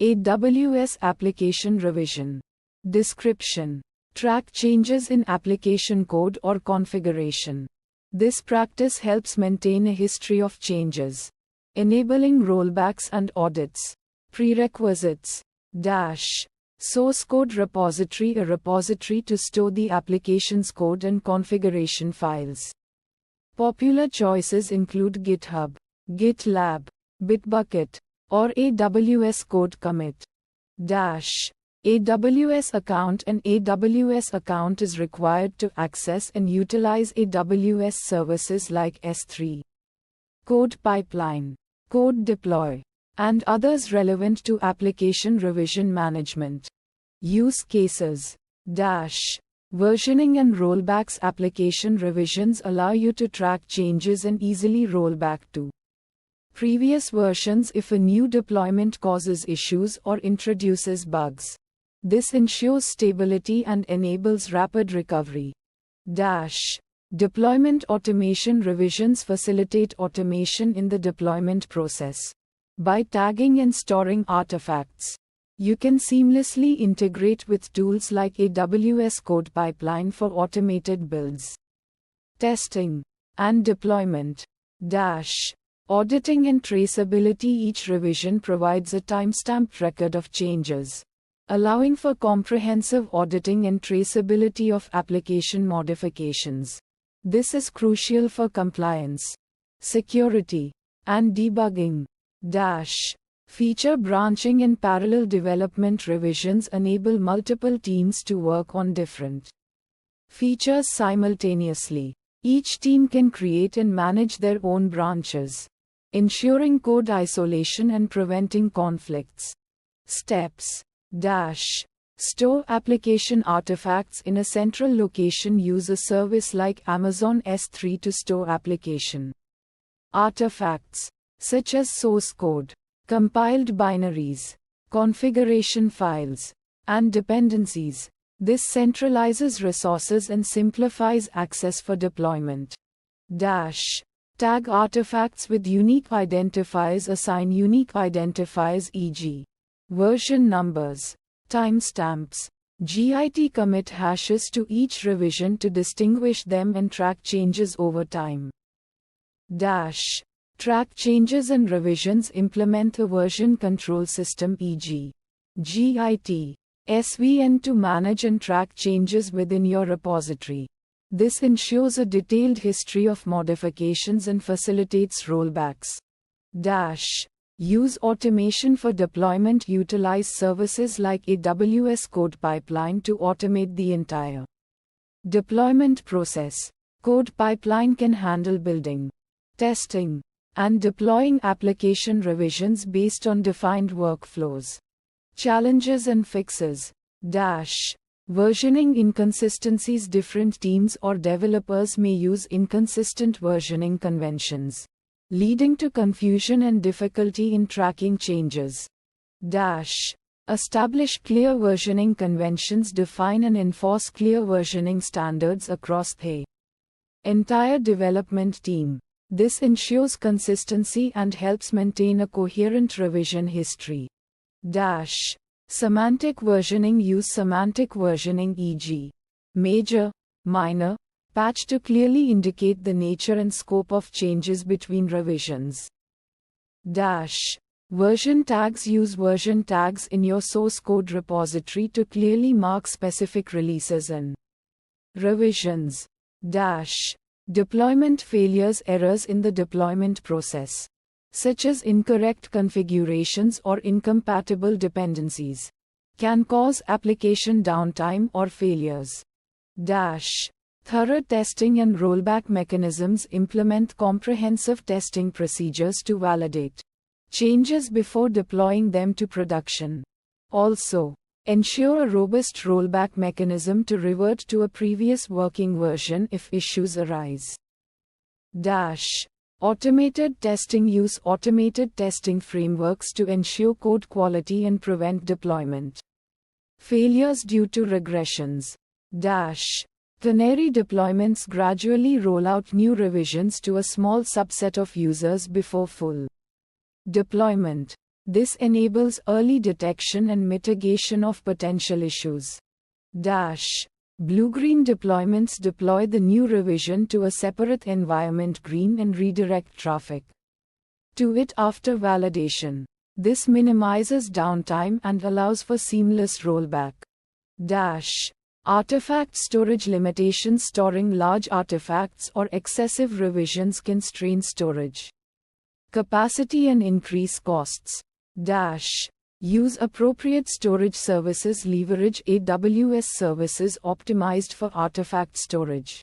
AWS Application Revision Description. Track changes in application code or configuration. This practice helps maintain a history of changes, enabling rollbacks and audits. Prerequisites. Source code repository. A repository to store the application's code and configuration files. Popular choices include GitHub, GitLab, Bitbucket, or AWS Code Commit. AWS account. An AWS account is required to access and utilize AWS services like S3, Code Pipeline, Code Deploy, and others relevant to application revision management. Use cases. Versioning and rollbacks. Application revisions allow you to track changes and easily roll back to previous versions if a new deployment causes issues or introduces bugs. This ensures stability and enables rapid recovery. Deployment automation. Revisions facilitate automation in the deployment process. By tagging and storing artifacts, you can seamlessly integrate with tools like AWS Code Pipeline for automated builds, testing, and deployment. Auditing and traceability. Each revision provides a timestamped record of changes, allowing for comprehensive auditing and traceability of application modifications. This is crucial for compliance, security, and debugging. Feature branching and parallel development. Revisions enable multiple teams to work on different features simultaneously. Each team can create and manage their own branches, ensuring code isolation and preventing conflicts. Steps. Store application artifacts in a central location. Use a service like Amazon S3 to store application artifacts, such as source code, compiled binaries, configuration files, and dependencies. This centralizes resources and simplifies access for deployment. Tag artifacts with unique identifiers. Assign unique identifiers, e.g., version numbers, timestamps, Git commit hashes to each revision to distinguish them and track changes over time. Track changes and revisions. Implement a version control system, e.g., Git, SVN, to manage and track changes within your repository. This ensures a detailed history of modifications and facilitates rollbacks. Use automation for deployment. Utilize services like AWS Code Pipeline to automate the entire deployment process. Code Pipeline can handle building, testing, and deploying application revisions based on defined workflows. Challenges and fixes. Versioning inconsistencies. Different teams or developers may use inconsistent versioning conventions, leading to confusion and difficulty in tracking changes. Establish clear versioning conventions. Define and enforce clear versioning standards across the entire development team. This ensures consistency and helps maintain a coherent revision history. Semantic versioning. Use semantic versioning, e.g., major, minor, patch, to clearly indicate the nature and scope of changes between revisions. Version tags. Use version tags in your source code repository to clearly mark specific releases and revisions. Deployment failures. Errors in the deployment process, such as incorrect configurations or incompatible dependencies, can cause application downtime or failures. Thorough testing and rollback mechanisms. Implement comprehensive testing procedures to validate changes before deploying them to production. Also, ensure a robust rollback mechanism to revert to a previous working version if issues arise. Automated testing. Use automated testing frameworks to ensure code quality and prevent deployment failures due to regressions. Canary deployments. Gradually roll out new revisions to a small subset of users before full deployment. This enables early detection and mitigation of potential issues. Blue-green deployments deploy the new revision to a separate environment green and redirect traffic to it after validation. This minimizes downtime and allows for seamless rollback. Artifact storage limitations. Storing large artifacts or excessive revisions can strain storage capacity and increase costs. Use appropriate storage services. Leverage AWS services optimized for artifact storage.